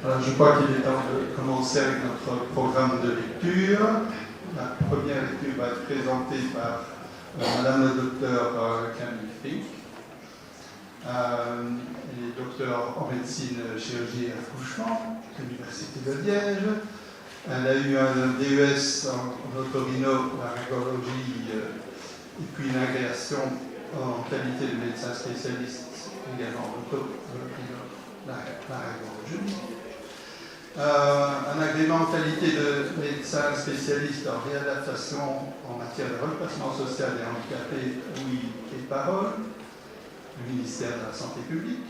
Alors, je crois qu'il est temps de commencer avec notre programme de lecture. La première lecture va être présentée par Madame le docteur Camille Fink. Elle est docteur en médecine, chirurgie et accouchement à l'Université de Liège. Elle a eu un DES en otorhinolaryngologie et puis une agrégation en qualité de médecin spécialiste également en otorhinolaryngologie. Un agrément en qualité de médecin spécialiste en réadaptation en matière de reclassement social des handicapés, ouïe et parole, du ministère de la Santé publique.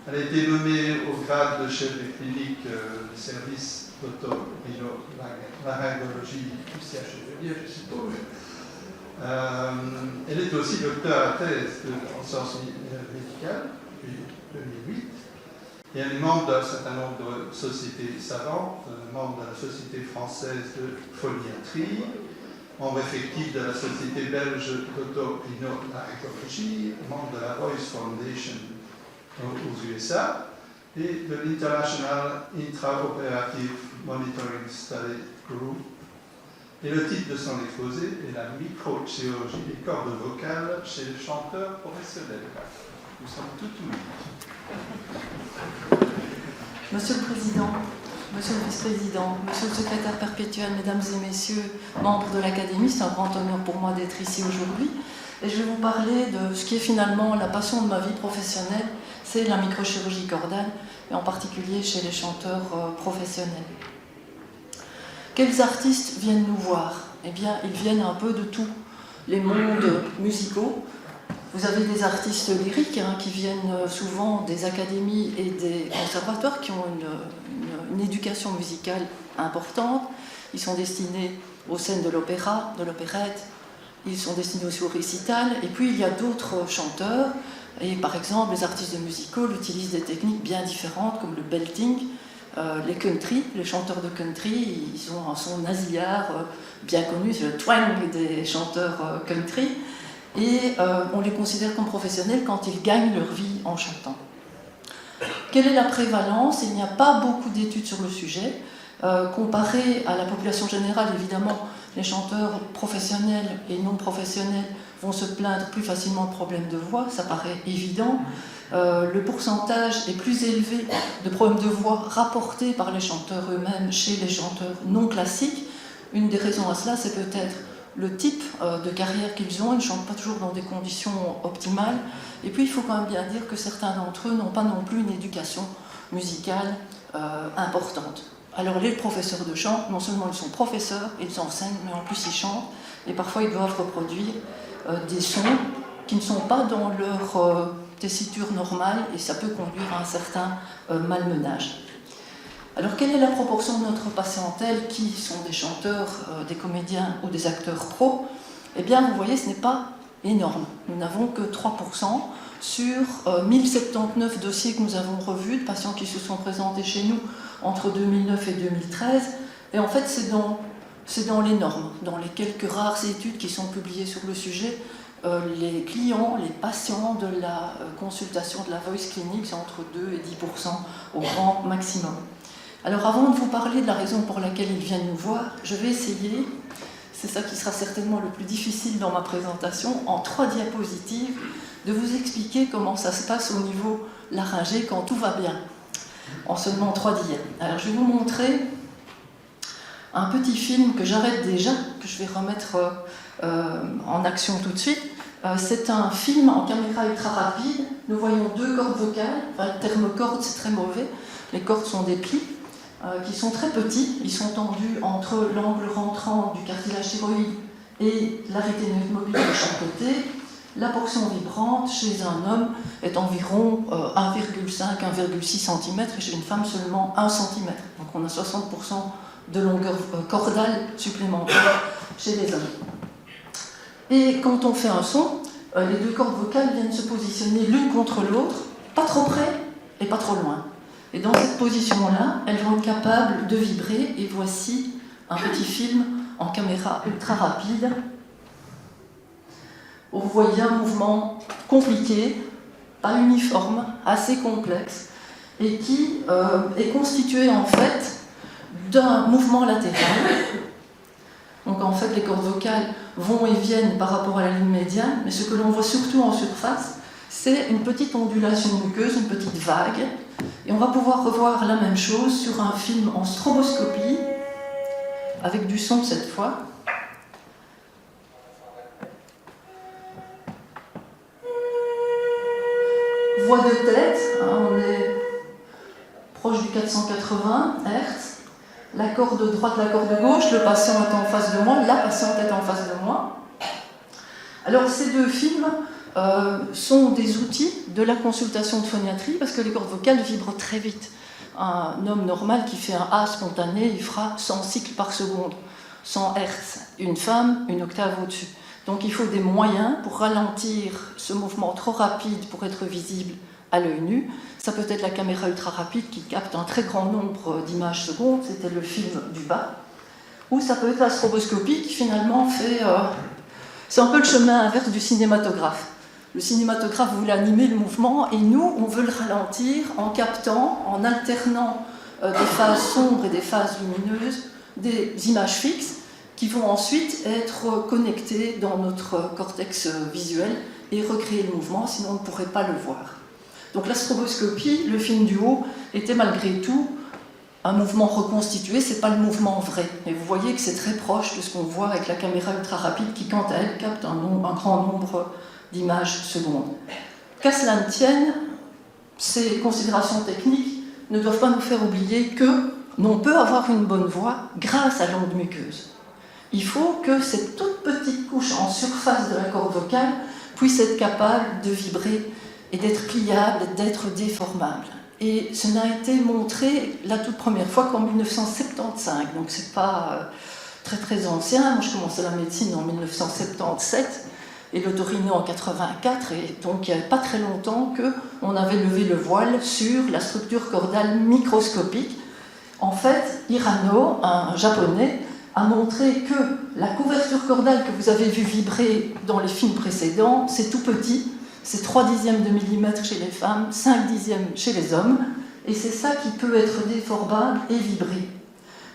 Elle a été nommée au grade de chef de clinique du service d'otorhinolaryngologie du CHU de Liège, je suppose. Elle est aussi docteur à thèse en sciences médicales depuis 2008. Et elle est membre d'un certain nombre de sociétés savantes, membre de la Société française de phoniatrie, membre effectif de la Société belge d'otorhinolaryngologie, membre de la Royce Foundation aux USA et de l'International Intraoperative Monitoring Study Group. Et le titre de son exposé est la microchirurgie des cordes vocales chez les chanteurs professionnels. Nous sommes tout ouïes. Monsieur le Président, Monsieur le Vice-président, Monsieur le Secrétaire perpétuel, Mesdames et Messieurs, membres de l'Académie, c'est un grand honneur pour moi d'être ici aujourd'hui. Et je vais vous parler de ce qui est finalement la passion de ma vie professionnelle, c'est la microchirurgie cordale, et en particulier chez les chanteurs professionnels. Quels artistes viennent nous voir? Eh bien, ils viennent un peu de tous les mondes musicaux. Vous avez des artistes lyriques qui viennent souvent des académies et des conservatoires qui ont une éducation musicale importante. Ils sont destinés aux scènes de l'opéra, de l'opérette, ils sont destinés aussi au récital. Et puis il y a d'autres chanteurs, et par exemple les artistes de musical utilisent des techniques bien différentes comme le belting, les country, les chanteurs de country, ils ont un son nasillard bien connu, c'est le twang des chanteurs country. Et on les considère comme professionnels quand ils gagnent leur vie en chantant. Quelle est la prévalence? Il n'y a pas beaucoup d'études sur le sujet. Comparé à la population générale, évidemment, les chanteurs professionnels et non professionnels vont se plaindre plus facilement de problèmes de voix, ça paraît évident. Le pourcentage est plus élevé de problèmes de voix rapportés par les chanteurs eux-mêmes chez les chanteurs non classiques. Une des raisons à cela, c'est peut-être le type de carrière qu'ils ont. Ils ne chantent pas toujours dans des conditions optimales. Et puis, il faut quand même bien dire que certains d'entre eux n'ont pas non plus une éducation musicale importante. Alors, les professeurs de chant, non seulement ils sont professeurs, ils enseignent, mais en plus ils chantent. Et parfois, ils doivent reproduire des sons qui ne sont pas dans leur tessiture normale, et ça peut conduire à un certain malmenage. Alors, quelle est la proportion de notre patientèle qui sont des chanteurs, des comédiens ou des acteurs pros? Eh bien, vous voyez, ce n'est pas énorme. Nous n'avons que 3% sur 1079 dossiers que nous avons revus de patients qui se sont présentés chez nous entre 2009 et 2013. Et en fait, c'est dans les normes, dans les quelques rares études qui sont publiées sur le sujet. Les clients, les patients de la consultation de la Voice Clinic, c'est entre 2 et 10% au grand maximum. Alors avant de vous parler de la raison pour laquelle ils viennent nous voir, je vais essayer, c'est ça qui sera certainement le plus difficile dans ma présentation, en 3 diapositives, de vous expliquer comment ça se passe au niveau laryngé quand tout va bien, en seulement 3 dias. Alors je vais vous montrer un petit film que j'arrête déjà, que je vais remettre en action tout de suite. C'est un film en caméra ultra rapide. Nous voyons 2 cordes vocales. Enfin, le terme corde, c'est très mauvais. Les cordes sont des plis qui sont très petits. Ils sont tendus entre l'angle rentrant du cartilage thyroïde et la rétinoïde mobile de chaque côté. La portion vibrante chez un homme est environ 1,5-1,6 cm et chez une femme seulement 1 cm. Donc on a 60% de longueur cordale supplémentaire chez les hommes. Et quand on fait un son, les 2 cordes vocales viennent se positionner l'une contre l'autre, pas trop près et pas trop loin. Et dans cette position-là, elles vont être capables de vibrer. Et voici un petit film en caméra ultra rapide. Vous voyez un mouvement compliqué, pas uniforme, assez complexe. et qui est constitué en fait d'un mouvement latéral. Donc en fait les cordes vocales vont et viennent par rapport à la ligne médiane, mais ce que l'on voit surtout en surface, c'est une petite ondulation muqueuse, une petite vague, et on va pouvoir revoir la même chose sur un film en stroboscopie, avec du son cette fois. Voix de tête, on est proche du 480 Hz. La corde droite, la corde gauche, le patient est en face de moi, la patiente est en face de moi. Alors ces deux films sont des outils de la consultation de phoniatrie parce que les cordes vocales vibrent très vite. Un homme normal qui fait un A spontané, il fera 100 cycles par seconde, 100 Hz. Une femme, une octave au-dessus. Donc il faut des moyens pour ralentir ce mouvement trop rapide pour être visible à l'œil nu. Ça peut être la caméra ultra rapide qui capte un très grand nombre d'images secondes, c'était le film du bas. Ou ça peut être la stroboscopie qui finalement fait... c'est un peu le chemin inverse du cinématographe. Le cinématographe voulait animer le mouvement et nous, on veut le ralentir en captant, en alternant des phases sombres et des phases lumineuses, des images fixes qui vont ensuite être connectées dans notre cortex visuel et recréer le mouvement, sinon on ne pourrait pas le voir. Donc la stroboscopie, le film du haut, était malgré tout un mouvement reconstitué, ce n'est pas le mouvement vrai. Et vous voyez que c'est très proche de ce qu'on voit avec la caméra ultra rapide qui, quant à elle, capte un grand nombre d'images secondes. Qu'à cela ne tienne, ces considérations techniques ne doivent pas nous faire oublier que l'on peut avoir une bonne voix grâce à l'onde muqueuse. Il faut que cette toute petite couche en surface de la corde vocale puisse être capable de vibrer et d'être pliable, d'être déformable. Et ce n'a été montré la toute première fois qu'en 1975, donc c'est pas très très ancien. Moi je commençais la médecine en 1977 et l'otorino en 84, et donc il n'y avait pas très longtemps qu'on avait levé le voile sur la structure cordale microscopique. En fait, Hirano, un japonais, a montré que la couverture cordale que vous avez vu vibrer dans les films précédents, c'est tout petit, c'est 3/10 de millimètre chez les femmes, 5/10 chez les hommes, et c'est ça qui peut être déformable et vibrer.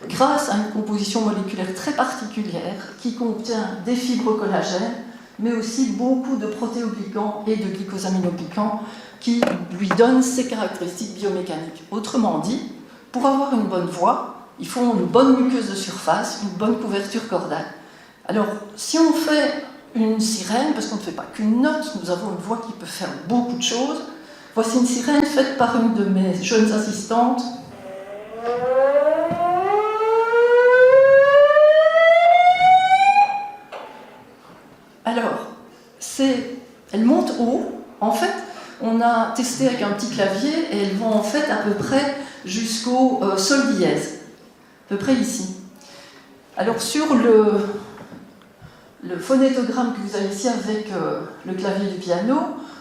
Grâce à une composition moléculaire très particulière qui contient des fibres collagènes, mais aussi beaucoup de protéoglycans et de glycosaminoglycans qui lui donnent ces caractéristiques biomécaniques. Autrement dit, pour avoir une bonne voix, il faut une bonne muqueuse de surface, une bonne couverture cordale. Alors, si on fait une sirène, parce qu'on ne fait pas qu'une note, nous avons une voix qui peut faire beaucoup de choses. Voici une sirène faite par une de mes jeunes assistantes. Alors, elle monte haut. En fait, on a testé avec un petit clavier et elles vont en fait à peu près jusqu'au sol dièse, à peu près ici. Alors sur le phonétogramme que vous avez ici avec le clavier du piano,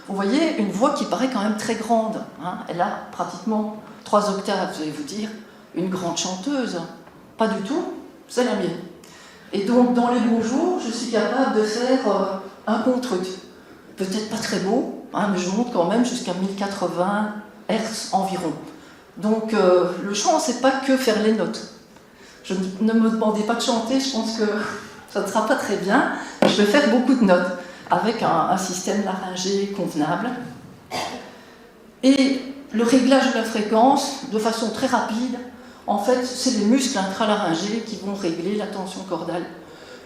vous voyez une voix qui paraît quand même très grande. Hein. Elle a pratiquement 3 octaves, vous allez vous dire, une grande chanteuse. Pas du tout, c'est la mienne. Et donc dans les bons jours, je suis capable de faire un contre-truc. Peut-être pas très beau, hein, mais je monte quand même jusqu'à 1080 Hz environ. Donc le chant, c'est pas que faire les notes. Ne me demandez pas de chanter, je pense que ça ne sera pas très bien. Je vais faire beaucoup de notes avec un système laryngé convenable. Et le réglage de la fréquence, de façon très rapide, en fait, c'est les muscles intralaryngés qui vont régler la tension cordale.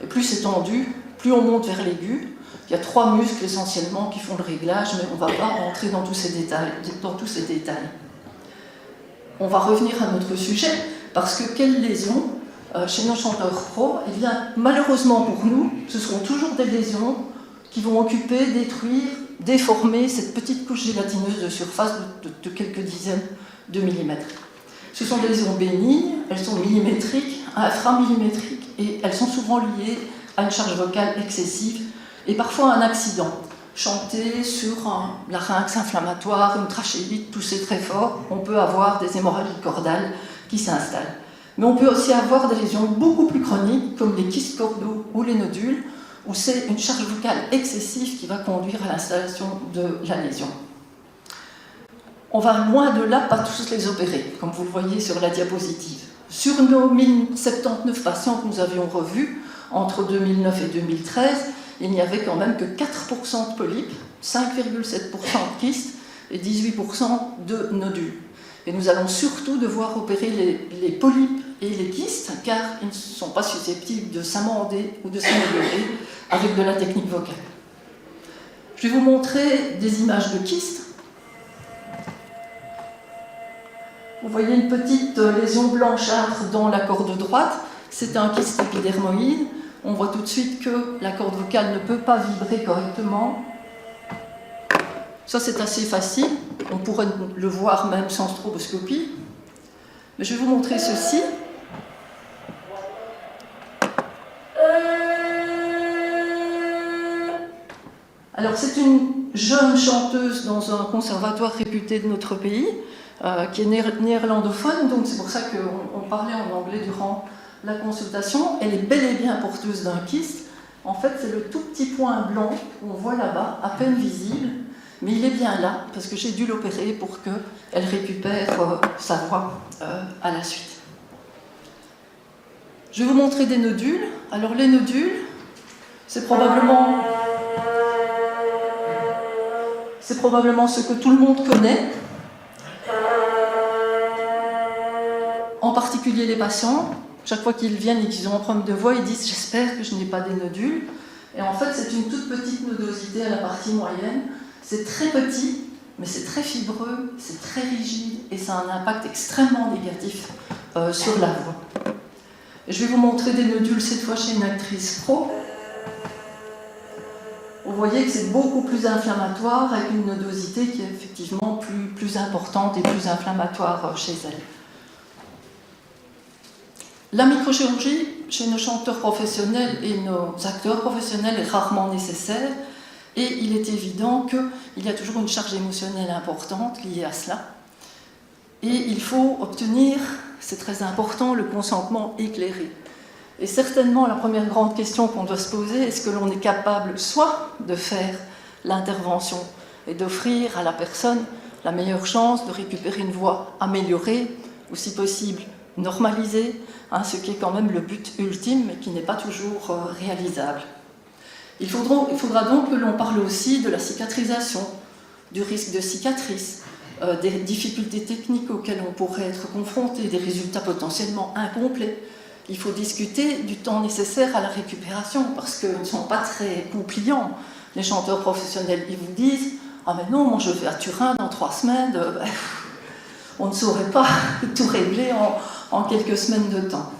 Et plus c'est tendu, plus on monte vers l'aigu. Il y a 3 muscles essentiellement qui font le réglage, mais on ne va pas rentrer dans tous ces détails. On va revenir à notre sujet, parce que quelles lésions chez nos chanteurs pros, eh bien, malheureusement pour nous, ce seront toujours des lésions qui vont occuper, détruire, déformer cette petite couche gélatineuse de surface de quelques dizaines de millimètres. Ce sont des lésions bénignes, elles sont millimétriques, inframillimétriques, et elles sont souvent liées à une charge vocale excessive et parfois à un accident. Chanter sur un larynx inflammatoire, une trachéite, tousser très fort, on peut avoir des hémorragies cordales qui s'installent. Mais on peut aussi avoir des lésions beaucoup plus chroniques, comme les kystes cordaux ou les nodules, où c'est une charge vocale excessive qui va conduire à l'installation de la lésion. On va loin de là, pas tous les opérer, comme vous le voyez sur la diapositive. Sur nos 1079 patients que nous avions revus, entre 2009 et 2013, il n'y avait quand même que 4% de polypes, 5,7% de kystes et 18% de nodules. Et nous allons surtout devoir opérer les polypes et les kystes, car ils ne sont pas susceptibles de s'amender ou de s'améliorer avec de la technique vocale. Je vais vous montrer des images de kystes. Vous voyez une petite lésion blanchâtre dans la corde droite, c'est un kyste épidermoïde. On voit tout de suite que la corde vocale ne peut pas vibrer correctement. Ça, c'est assez facile, on pourrait le voir même sans stroboscopie. Mais je vais vous montrer ceci. Alors, c'est une jeune chanteuse dans un conservatoire réputé de notre pays, qui est néerlandophone, donc c'est pour ça qu'on parlait en anglais durant la consultation. Elle est bel et bien porteuse d'un kyste. En fait, c'est le tout petit point blanc qu'on voit là-bas, à peine visible, mais il est bien là, parce que j'ai dû l'opérer pour qu'elle récupère sa voix à la suite. Je vais vous montrer des nodules. Alors, les nodules, c'est probablement ce que tout le monde connaît, en particulier les patients. Chaque fois qu'ils viennent et qu'ils ont un problème de voix, ils disent « j'espère que je n'ai pas des nodules ». Et en fait, c'est une toute petite nodosité à la partie moyenne. C'est très petit, mais c'est très fibreux, c'est très rigide et ça a un impact extrêmement négatif sur la voix. Et je vais vous montrer des nodules, cette fois chez une actrice pro. Vous voyez que c'est beaucoup plus inflammatoire, avec une nodosité qui est effectivement plus importante et plus inflammatoire chez elle. La microchirurgie, chez nos chanteurs professionnels et nos acteurs professionnels, est rarement nécessaire. Et il est évident qu'il y a toujours une charge émotionnelle importante liée à cela. Et il faut obtenir, c'est très important, le consentement éclairé. Et certainement, la première grande question qu'on doit se poser, est-ce que l'on est capable soit de faire l'intervention et d'offrir à la personne la meilleure chance de récupérer une voix améliorée, ou si possible normalisée, ce qui est quand même le but ultime, mais qui n'est pas toujours réalisable. Il faudra donc que l'on parle aussi de la cicatrisation, du risque de cicatrice, des difficultés techniques auxquelles on pourrait être confronté, des résultats potentiellement incomplets. Il faut discuter du temps nécessaire à la récupération, parce qu'ils ne sont pas très compliants. Les chanteurs professionnels, ils vous disent « Ah mais non, moi je vais à Turin dans 3 semaines, on ne saurait pas tout régler en quelques semaines de temps. »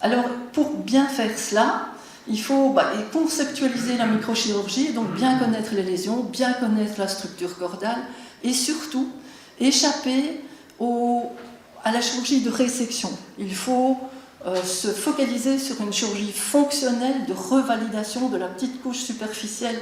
Alors, pour bien faire cela, il faut conceptualiser la microchirurgie, donc bien connaître les lésions, bien connaître la structure cordale, et surtout échapper à la chirurgie de résection. Il faut se focaliser sur une chirurgie fonctionnelle de revalidation de la petite couche superficielle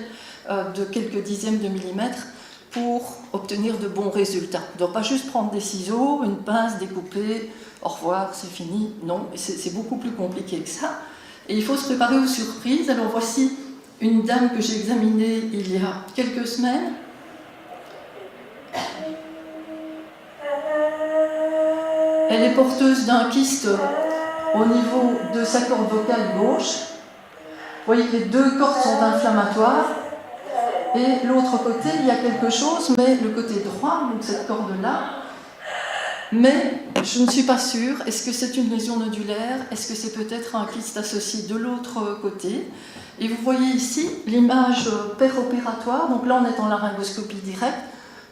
de quelques dixièmes de millimètre pour obtenir de bons résultats. On ne doit pas juste prendre des ciseaux, une pince, découper, au revoir, c'est fini. Non, c'est beaucoup plus compliqué que ça. Et il faut se préparer aux surprises. Alors voici une dame que j'ai examinée il y a quelques semaines. Elle est porteuse d'un kyste au niveau de sa corde vocale gauche. Vous voyez que les 2 cordes sont inflammatoires. Et l'autre côté, il y a quelque chose, mais le côté droit, donc cette corde-là, mais je ne suis pas sûre. Est-ce que c'est une lésion nodulaire? Est-ce que c'est peut-être un kyste associé de l'autre côté? Et vous voyez ici l'image péropératoire. Donc là, on est en laryngoscopie directe.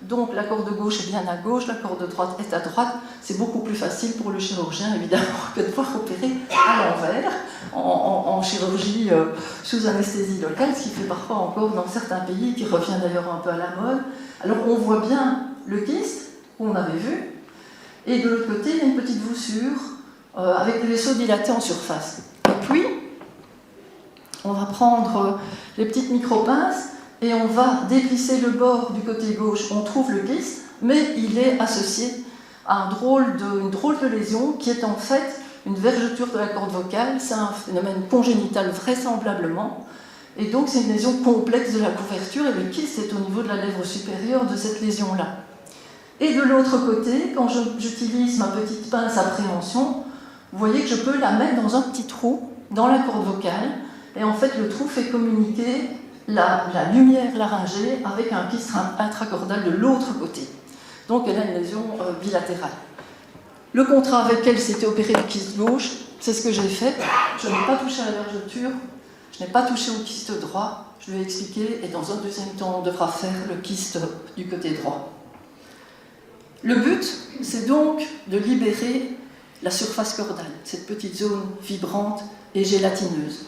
Donc la corde gauche est bien à gauche, la corde droite est à droite. C'est beaucoup plus facile pour le chirurgien, évidemment, que de pouvoir opérer à l'envers, en chirurgie sous anesthésie locale, ce qui fait parfois encore dans certains pays, qui revient d'ailleurs un peu à la mode. Alors on voit bien le kyste qu'on avait vu, et de l'autre côté, il y a une petite voussure avec des vaisseaux dilatés en surface. Et puis, on va prendre les petites micro-pinces, et on va déplisser le bord du côté gauche, on trouve le kyste, mais il est associé à une drôle de lésion qui est en fait une vergeture de la corde vocale. C'est un phénomène congénital vraisemblablement, et donc c'est une lésion complexe de la couverture, et le kyste est au niveau de la lèvre supérieure de cette lésion-là. Et de l'autre côté, quand j'utilise ma petite pince à préhension, vous voyez que je peux la mettre dans un petit trou, dans la corde vocale, et en fait le trou fait communiquer la lumière laryngée avec un kyste intracordal de l'autre côté. Donc elle a une lésion bilatérale. Le contrat avec elle, c'était opérer le kyste gauche, c'est ce que j'ai fait. Je n'ai pas touché à la vergeture, je n'ai pas touché au kyste droit, je lui ai expliqué, et dans un deuxième temps, on devra faire le kyste du côté droit. Le but, c'est donc de libérer la surface cordale, cette petite zone vibrante et gélatineuse.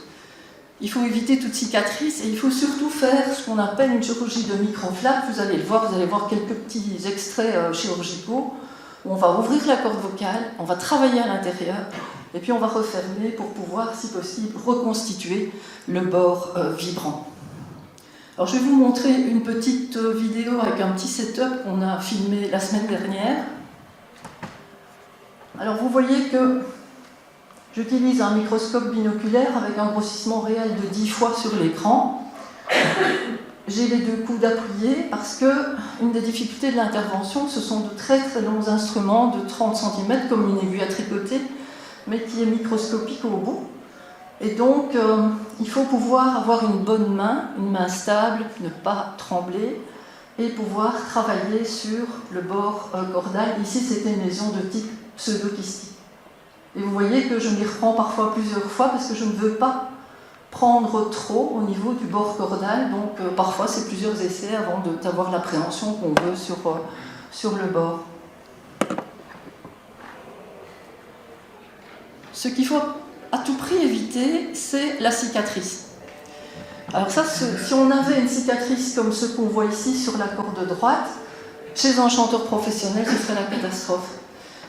Il faut éviter toute cicatrice et il faut surtout faire ce qu'on appelle une chirurgie de microflap. Vous allez le voir, vous allez voir quelques petits extraits chirurgicaux où on va ouvrir la corde vocale, on va travailler à l'intérieur et puis on va refermer pour pouvoir, si possible, reconstituer le bord vibrant. Alors je vais vous montrer une petite vidéo avec un petit setup qu'on a filmé la semaine dernière. Alors vous voyez que j'utilise un microscope binoculaire avec un grossissement réel de 10 fois sur l'écran. J'ai les deux coudes appuyés parce que une des difficultés de l'intervention, ce sont de très très longs instruments de 30 cm comme une aiguille à tricoter, mais qui est microscopique au bout. Et donc, il faut pouvoir avoir une bonne main, une main stable, ne pas trembler, et pouvoir travailler sur le bord cordal. Ici, c'était une lésion de type pseudo-kystique. Et vous voyez que je m'y reprends parfois plusieurs fois parce que je ne veux pas prendre trop au niveau du bord cordal. Donc, parfois, c'est plusieurs essais avant d'avoir l'appréhension qu'on veut sur le bord. Ce qu'il faut à tout prix éviter, c'est la cicatrice. Alors ça, si on avait une cicatrice comme ce qu'on voit ici sur la corde droite, chez un chanteur professionnel, ce serait la catastrophe.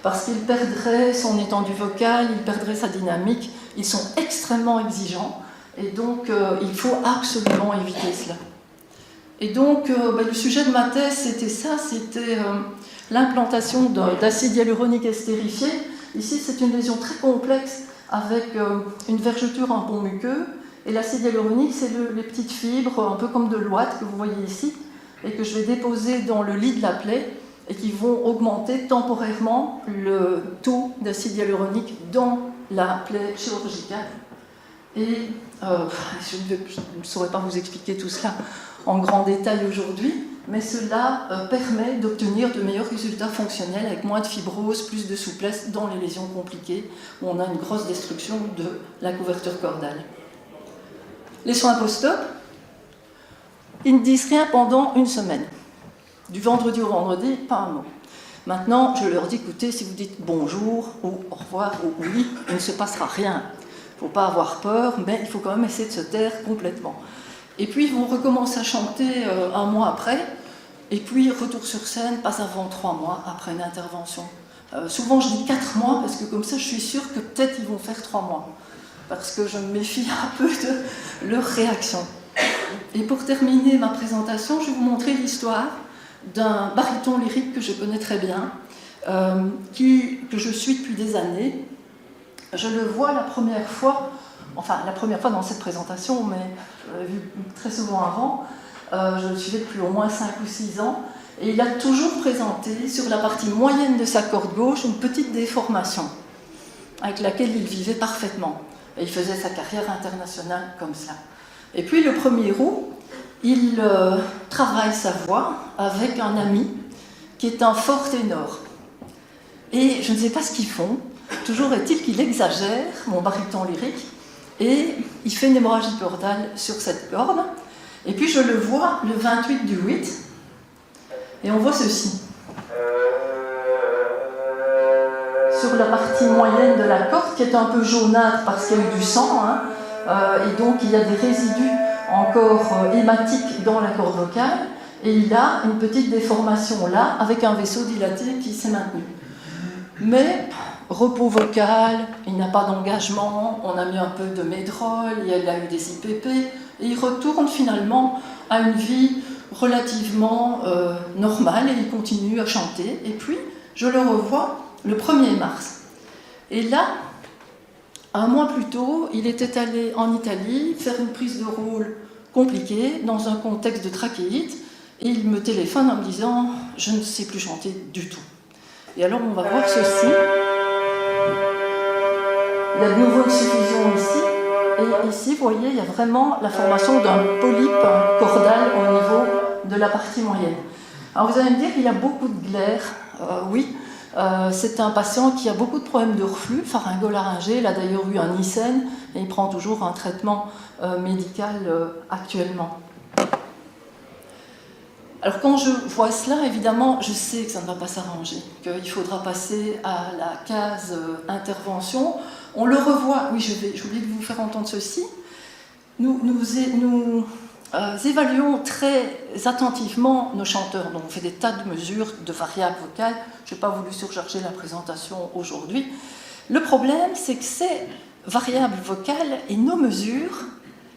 Parce qu'il perdrait son étendue vocale, il perdrait sa dynamique, ils sont extrêmement exigeants, et donc il faut absolument éviter cela. Et donc, le sujet de ma thèse, c'était ça, c'était l'implantation d'acide hyaluronique estérifié. Ici, c'est une lésion très complexe, avec une vergeture en pont muqueux, et l'acide hyaluronique, c'est les petites fibres, un peu comme de l'ouate que vous voyez ici, et que je vais déposer dans le lit de la plaie, et qui vont augmenter temporairement le taux d'acide hyaluronique dans la plaie chirurgicale. Et je ne saurais pas vous expliquer tout cela en grand détail aujourd'hui, mais cela permet d'obtenir de meilleurs résultats fonctionnels avec moins de fibrose, plus de souplesse dans les lésions compliquées où on a une grosse destruction de la couverture cordale. Les soins post-op, ils ne disent rien pendant une semaine. Du vendredi au vendredi, pas un mot. Maintenant, je leur dis, écoutez, si vous dites bonjour ou au revoir ou oui, il ne se passera rien. Il ne faut pas avoir peur, mais il faut quand même essayer de se taire complètement. Et puis, ils vont recommencer à chanter un mois après, et puis retour sur scène, pas avant 3 mois après une intervention. Souvent, je dis 4 mois, parce que comme ça, je suis sûre que peut-être ils vont faire 3 mois. Parce que je me méfie un peu de leur réaction. Et pour terminer ma présentation, je vais vous montrer l'histoire d'un baryton lyrique que je connais très bien, que je suis depuis des années. Je le vois la première fois dans cette présentation, mais je l'avais vu très souvent avant. Je le suivais depuis au moins 5 ou 6 ans, et il a toujours présenté sur la partie moyenne de sa corde gauche une petite déformation, avec laquelle il vivait parfaitement. Et il faisait sa carrière internationale comme ça. Et puis le 1er août, il travaille sa voix avec un ami qui est un fort ténor. Et je ne sais pas ce qu'ils font, toujours est-il qu'il exagère, mon baryton lyrique, et il fait une hémorragie cordale sur cette corde. Et puis je le vois le 28 du 8, et on voit ceci. Sur la partie moyenne de la corde, qui est un peu jaunâtre parce qu'il y a eu du sang, et donc il y a des résidus encore hématiques dans la corde vocale, et il a une petite déformation là, avec un vaisseau dilaté qui s'est maintenu. Mais repos vocal, il n'a pas d'engagement, on a mis un peu de médrol, il a eu des IPP, et il retourne finalement à une vie relativement normale, et il continue à chanter. Et puis, je le revois le 1er mars. Et là, un mois plus tôt, il était allé en Italie faire une prise de rôle compliquée, dans un contexte de trachéite, Et il me téléphone en me disant « Je ne sais plus chanter du tout ». Et alors on va voir ceci. Il y a de nouveau une suffusion ici. Et ici, vous voyez, il y a vraiment la formation d'un polype cordal au niveau de la partie moyenne. Alors vous allez me dire qu'il y a beaucoup de glaire. Oui, c'est un patient qui a beaucoup de problèmes de reflux pharyngolaryngé. Il a d'ailleurs eu un Nissen et il prend toujours un traitement médical actuellement. Alors quand je vois cela, évidemment, je sais que ça ne va pas s'arranger, qu'il faudra passer à la case intervention. On le revoit, oui, j'ai oublié de vous faire entendre ceci. Nous évaluons très attentivement nos chanteurs. Donc on fait des tas de mesures de variables vocales. Je n'ai pas voulu surcharger la présentation aujourd'hui. Le problème, c'est que ces variables vocales et nos mesures,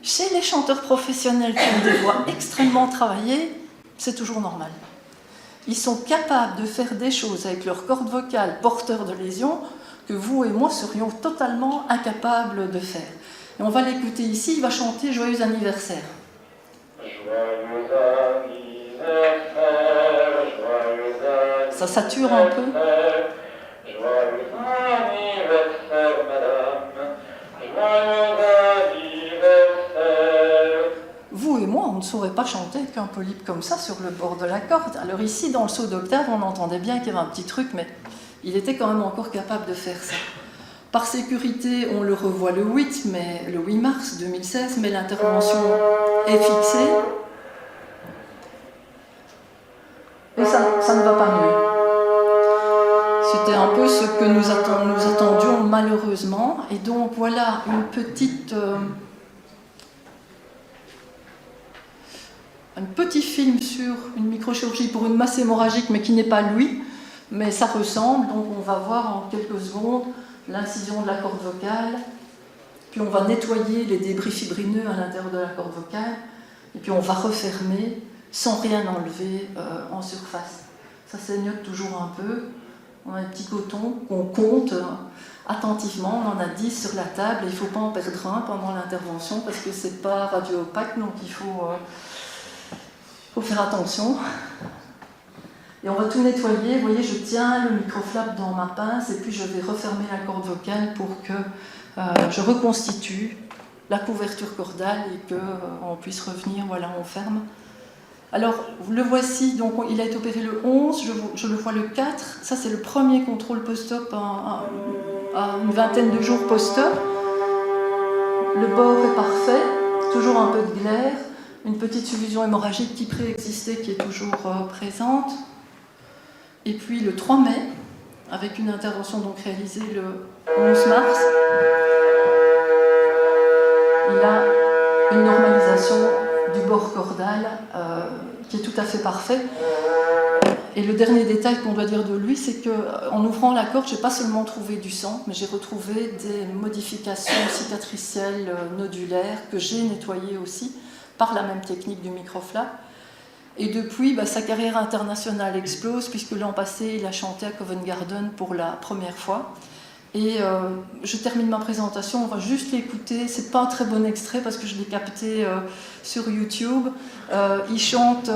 chez les chanteurs professionnels qui ont des voix extrêmement travaillées, c'est toujours normal. Ils sont capables de faire des choses avec leurs cordes vocales porteurs de lésions que vous et moi serions totalement incapables de faire. Et on va l'écouter ici, il va chanter « Joyeux anniversaire ». Joyeux anniversaire, joyeux anniversaire. Ça sature un peu. Joyeux anniversaire, madame. Joyeux anniversaire. Vous et moi, on ne saurait pas chanter qu'un polype comme ça sur le bord de la corde. Alors ici, dans le saut d'octave, on entendait bien qu'il y avait un petit truc, mais il était quand même encore capable de faire ça. Par sécurité, on le revoit le 8 mars 2016, mais l'intervention est fixée. Et ça ne va pas mieux. C'était un peu ce que nous attendions malheureusement. Et donc voilà un petit film sur une microchirurgie pour une masse hémorragique, mais qui n'est pas lui, mais ça ressemble. Donc on va voir en quelques secondes l'incision de la corde vocale, puis on va nettoyer les débris fibrineux à l'intérieur de la corde vocale, et puis on va refermer sans rien enlever en surface. Ça saignote toujours un peu. On a un petit coton qu'on compte attentivement, on en a 10 sur la table, et il ne faut pas en perdre un pendant l'intervention, parce que ce n'est pas radio-opaque, donc il faut faire attention. Et on va tout nettoyer. Vous voyez, je tiens le microflap dans ma pince et puis je vais refermer la corde vocale pour que je reconstitue la couverture cordale et qu'on puisse revenir. Voilà, on ferme. Alors, le voici, donc il a été opéré le 11, je le vois le 4. Ça, c'est le premier contrôle post-op à une vingtaine de jours post-op. Le bord est parfait, toujours un peu de glaire, une petite suffusion hémorragique qui préexistait, qui est toujours présente. Et puis le 3 mai, avec une intervention donc réalisée le 11 mars, il a une normalisation du bord cordal qui est tout à fait parfait. Et le dernier détail qu'on doit dire de lui, c'est qu'en ouvrant la corde, je n'ai pas seulement trouvé du sang, mais j'ai retrouvé des modifications cicatricielles nodulaires que j'ai nettoyées aussi par la même technique du microflap. Et depuis, sa carrière internationale explose, puisque l'an passé, il a chanté à Covent Garden pour la première fois. Et je termine ma présentation, on va juste l'écouter. C'est pas un très bon extrait, parce que je l'ai capté sur YouTube. Il chante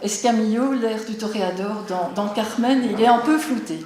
Escamillo, l'air du toréador, dans Carmen, et il est un peu flouté.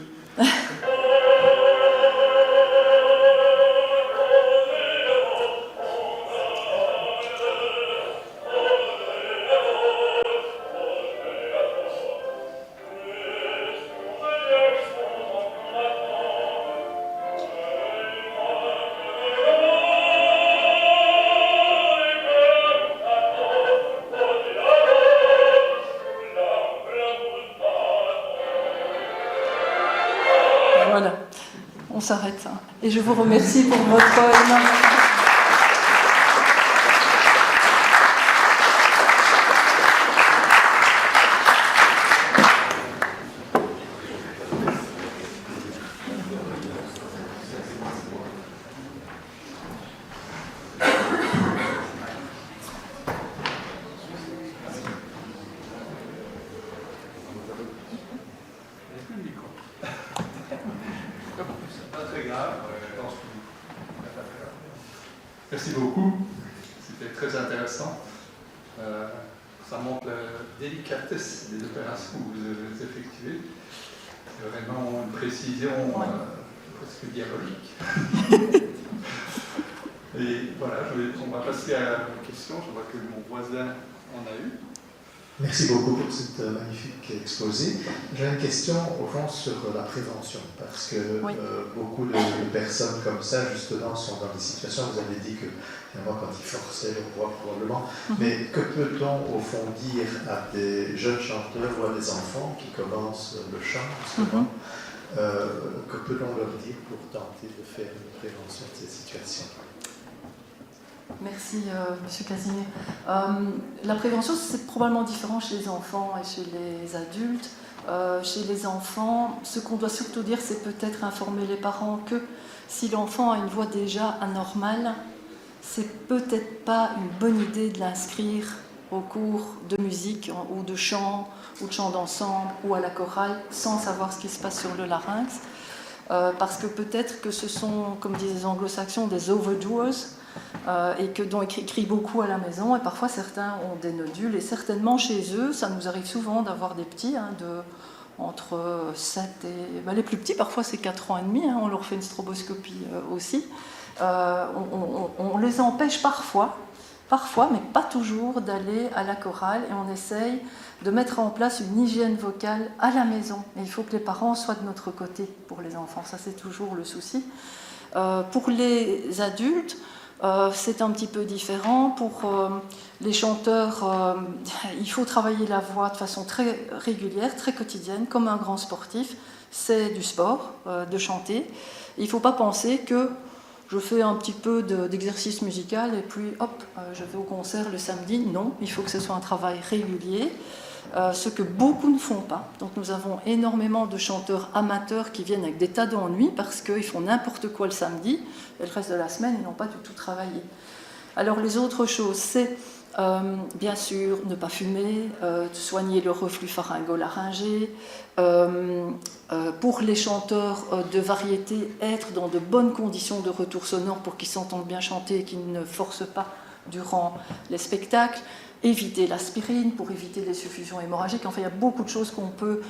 Voilà, on s'arrête. Et je vous remercie pour votre poème. Merci beaucoup, c'était très intéressant. ça montre la délicatesse des opérations que vous effectuez. C'est vraiment une précision presque diabolique. Et voilà, on va passer à la question. Je vois que mon voisin en a eu. Merci beaucoup pour cette magnifique exposé. J'ai une question au fond sur la prévention, parce que beaucoup de personnes comme ça, justement, sont dans des situations, vous avez dit que finalement, quand ils forçaient leur voix probablement, mais que peut-on au fond dire à des jeunes chanteurs ou à des enfants qui commencent le chant, justement, que peut-on leur dire pour tenter de faire une prévention de ces situations? Merci, Monsieur Casimir. La prévention, c'est probablement différent chez les enfants et chez les adultes. Chez les enfants, ce qu'on doit surtout dire, c'est peut-être informer les parents que si l'enfant a une voix déjà anormale, c'est peut-être pas une bonne idée de l'inscrire au cours de musique ou de chant d'ensemble ou à la chorale sans savoir ce qui se passe sur le larynx. Parce que peut-être que ce sont, comme disent les anglo-saxons, des overdoers, et que dont ils crient beaucoup à la maison, et parfois certains ont des nodules, et certainement chez eux, ça nous arrive souvent d'avoir des petits, entre 7 et... les plus petits, parfois c'est 4 ans et demi, on leur fait une stroboscopie aussi. On les empêche parfois, mais pas toujours, d'aller à la chorale, et on essaye de mettre en place une hygiène vocale à la maison. Et il faut que les parents soient de notre côté pour les enfants, ça c'est toujours le souci. Pour les adultes, c'est un petit peu différent. Pour les chanteurs, il faut travailler la voix de façon très régulière, très quotidienne, comme un grand sportif. C'est du sport, de chanter. Il ne faut pas penser que je fais un petit peu d'exercice musical et puis hop, je vais au concert le samedi. Non, il faut que ce soit un travail régulier. Ce que beaucoup ne font pas. Donc nous avons énormément de chanteurs amateurs qui viennent avec des tas d'ennuis parce qu'ils font n'importe quoi le samedi et le reste de la semaine, ils n'ont pas du tout travaillé. Alors les autres choses, c'est bien sûr ne pas fumer, soigner le reflux pharyngo-laryngé, pour les chanteurs de variété, être dans de bonnes conditions de retour sonore pour qu'ils s'entendent bien chanter et qu'ils ne forcent pas durant les spectacles. Éviter l'aspirine pour éviter les suffusions hémorragiques. Enfin, il y a beaucoup de choses qu'on peut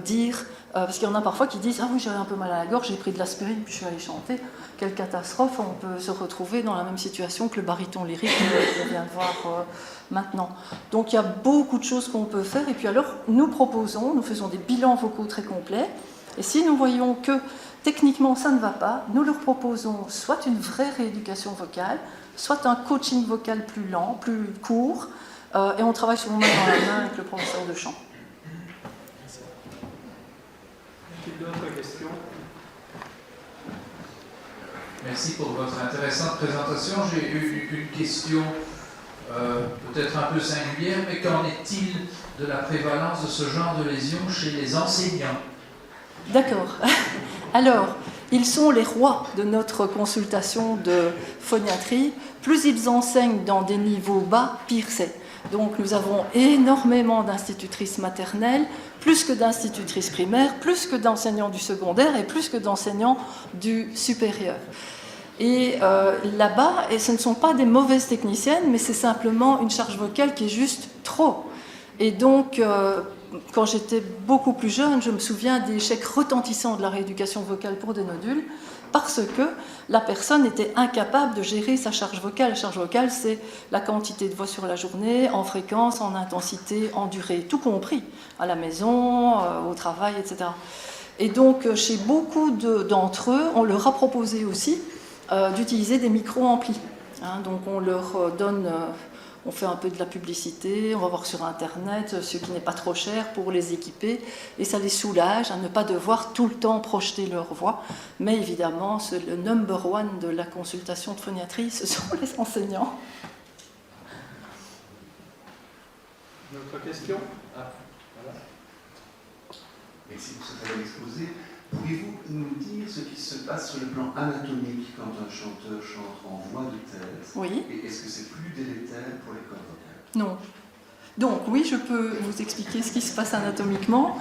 dire, parce qu'il y en a parfois qui disent « Ah oui, j'avais un peu mal à la gorge, j'ai pris de l'aspirine, puis je suis allée chanter. » Quelle catastrophe, on peut se retrouver dans la même situation que le baryton lyrique qu'on vient de voir maintenant. Donc il y a beaucoup de choses qu'on peut faire, et puis alors nous faisons des bilans vocaux très complets, et si nous voyons que techniquement ça ne va pas, nous leur proposons soit une vraie rééducation vocale, soit un coaching vocal plus lent, plus court, et on travaille souvent main dans la main avec le professeur de chant. D'autres questions? Merci pour votre intéressante présentation. J'ai eu une question peut-être un peu singulière, mais qu'en est-il de la prévalence de ce genre de lésions chez les enseignants? D'accord. Alors, ils sont les rois de notre consultation de phoniatrie. Plus ils enseignent dans des niveaux bas, pire c'est. Donc nous avons énormément d'institutrices maternelles, plus que d'institutrices primaires, plus que d'enseignants du secondaire et plus que d'enseignants du supérieur. Et là-bas, et ce ne sont pas des mauvaises techniciennes, mais c'est simplement une charge vocale qui est juste trop. Et donc, quand j'étais beaucoup plus jeune, je me souviens d'échecs retentissants de la rééducation vocale pour des nodules, parce que la personne était incapable de gérer sa charge vocale. La charge vocale, c'est la quantité de voix sur la journée, en fréquence, en intensité, en durée, tout compris, à la maison, au travail, etc. Et donc, chez beaucoup d'entre eux, on leur a proposé aussi d'utiliser des micro-amplis. Donc, on leur donne... On fait un peu de la publicité, on va voir sur Internet ce qui n'est pas trop cher pour les équiper, et ça les soulage à ne pas devoir tout le temps projeter leur voix. Mais évidemment, le number one de la consultation de phoniatrie, ce sont les enseignants. D'autres questions? Voilà. Merci pour ce bel exposé. Pourriez-vous nous dire ce qui se passe sur le plan anatomique quand un chanteur chante en voix de tête? Oui. Et est-ce que c'est plus délétère pour les cordes vocales? Non. Donc oui, je peux vous expliquer ce qui se passe anatomiquement.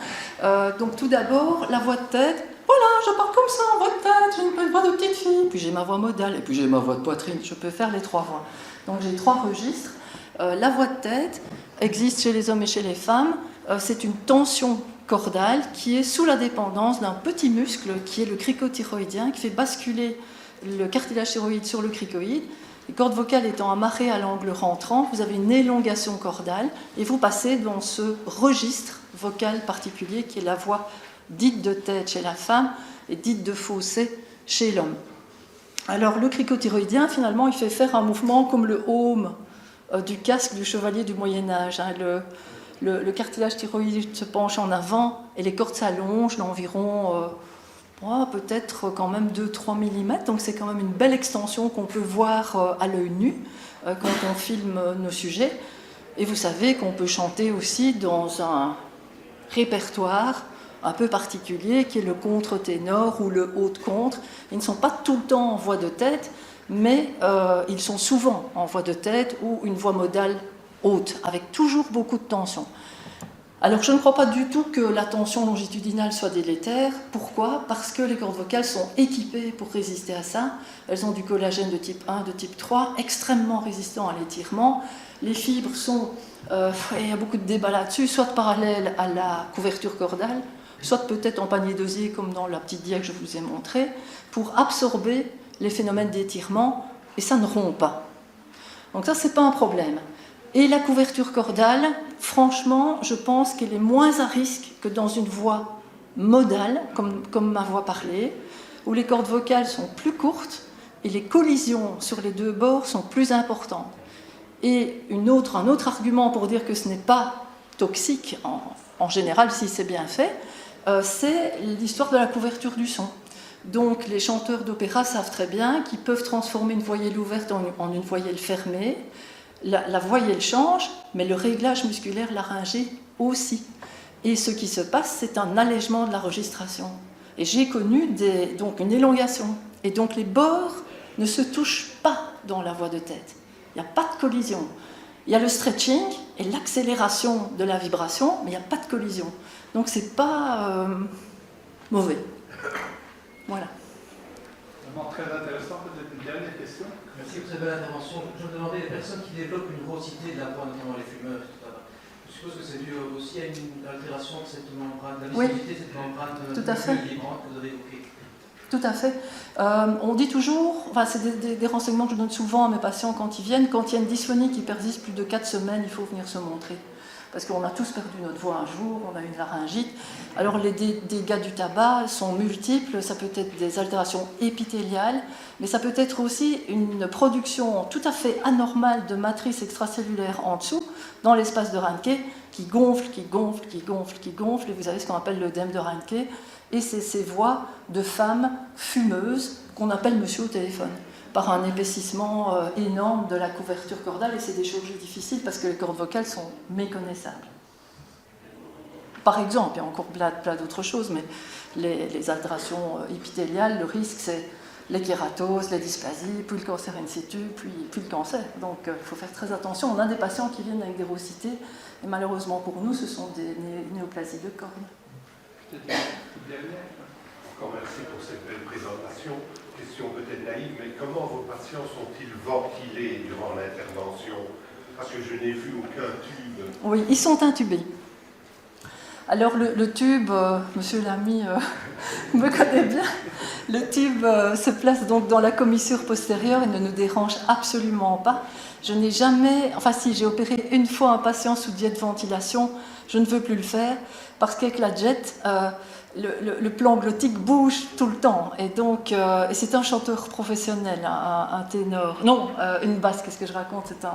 Donc tout d'abord, la voix de tête. Voilà, je parle comme ça en voix de tête, j'ai une voix de petite fille, puis j'ai ma voix modale, et puis j'ai ma voix de poitrine. Je peux faire les trois voix. Donc j'ai trois registres. La voix de tête, existe chez les hommes et chez les femmes. C'est une tension cordale qui est sous la dépendance d'un petit muscle qui est le cricothyroïdien, qui fait basculer le cartilage thyroïde sur le cricoïde. Les cordes vocales étant amarrées à l'angle rentrant, vous avez une élongation cordale et vous passez dans ce registre vocal particulier qui est la voix dite de tête chez la femme et dite de fossé chez l'homme. Alors le cricothyroïdien, finalement, il fait faire un mouvement comme le haume du casque du chevalier du Moyen-Âge. Le cartilage thyroïde se penche en avant et les cordes s'allongent d'environ peut-être quand même 2-3 mm. Donc c'est quand même une belle extension qu'on peut voir à l'œil nu quand on filme nos sujets. Et vous savez qu'on peut chanter aussi dans un répertoire un peu particulier qui est le contre-ténor ou le haut-contre. Ils ne sont pas tout le temps en voix de tête, mais ils sont souvent en voix de tête ou une voix modale haute, avec toujours beaucoup de tension. Alors je ne crois pas du tout que la tension longitudinale soit délétère. Pourquoi ? Parce que les cordes vocales sont équipées pour résister à ça. Elles ont du collagène de type 1, de type 3, extrêmement résistant à l'étirement. Les fibres sont, il y a beaucoup de débats là-dessus, soit parallèles à la couverture cordale, soit peut-être en panier d'osier, comme dans la petite dia que je vous ai montrée, pour absorber les phénomènes d'étirement, et ça ne rompt pas. Donc ça, c'est pas un problème. Et la couverture cordale, franchement, je pense qu'elle est moins à risque que dans une voix modale, comme ma voix parlée, où les cordes vocales sont plus courtes et les collisions sur les deux bords sont plus importantes. Et un autre argument pour dire que ce n'est pas toxique, en général, si c'est bien fait, c'est l'histoire de la couverture du son. Donc les chanteurs d'opéra savent très bien qu'ils peuvent transformer une voyelle ouverte en une voyelle fermée. La voyelle change, mais le réglage musculaire laryngé aussi. Et ce qui se passe, c'est un allègement de la registration. Et j'ai connu donc une élongation. Et donc les bords ne se touchent pas dans la voix de tête. Il n'y a pas de collision. Il y a le stretching et l'accélération de la vibration, mais il n'y a pas de collision. Donc c'est pas mauvais. Voilà. Vraiment très intéressant. Peut-être une dernière question. Merci pour cette belle intervention. Je me demandais, les personnes qui développent une grossité de la voix, notamment les fumeurs, etc., je suppose que c'est dû aussi à une altération de cette membrane, de la viscosité de cette membrane vibrante que vous avez évoquée. Tout à fait. On dit toujours, c'est des renseignements que je donne souvent à mes patients quand ils viennent, quand il y a une dysphonie qui persiste plus de 4 semaines, il faut venir se montrer. Parce qu'on a tous perdu notre voix un jour, on a une laryngite. Alors les dégâts du tabac sont multiples, ça peut être des altérations épithéliales, mais ça peut être aussi une production tout à fait anormale de matrices extracellulaires en dessous, dans l'espace de Ranke, qui gonfle, qui gonfle, qui gonfle, qui gonfle, et vous avez ce qu'on appelle l'œdème de Ranke, et c'est ces voix de femmes fumeuses qu'on appelle monsieur au téléphone, par un épaississement énorme de la couverture cordale, et c'est des chirurgies difficiles parce que les cordes vocales sont méconnaissables. Par exemple, il y a encore plein d'autres choses, mais les altérations épithéliales, le risque c'est les kératoses, les dysplasies, puis le cancer in situ, puis le cancer. Donc il faut faire très attention. On a des patients qui viennent avec des rossités, et malheureusement pour nous, ce sont des néoplasies de cornes. Encore merci pour cette belle présentation. Question peut-être naïve, mais comment vos patients sont-ils ventilés durant l'intervention? Parce que je n'ai vu aucun tube. Oui, ils sont intubés. Alors le tube, monsieur l'ami me connaît bien, le tube se place donc dans la commissure postérieure et ne nous dérange absolument pas. Je n'ai jamais, enfin si, j'ai opéré une fois un patient sous jet ventilation, je ne veux plus le faire, parce qu'avec la jet, le plan glottique bouge tout le temps. Et donc, et c'est un chanteur professionnel, un ténor. Non, une basse, qu'est-ce que je raconte? C'est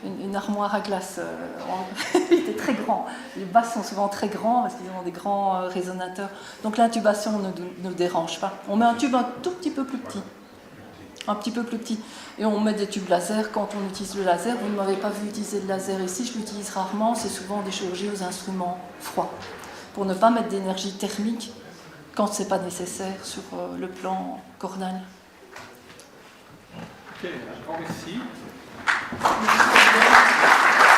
une armoire à glace. Il était très grand. Les basses sont souvent très grands parce qu'ils ont des grands résonateurs. Donc l'intubation ne nous dérange pas. On met un tube un tout petit peu plus petit. Un petit peu plus petit. Et on met des tubes laser quand on utilise le laser. Vous ne m'avez pas vu utiliser le laser ici, je l'utilise rarement. C'est souvent des chirurgies aux instruments froids, pour ne pas mettre d'énergie thermique quand ce n'est pas nécessaire sur le plan cordal. Ok, un grand merci. Merci.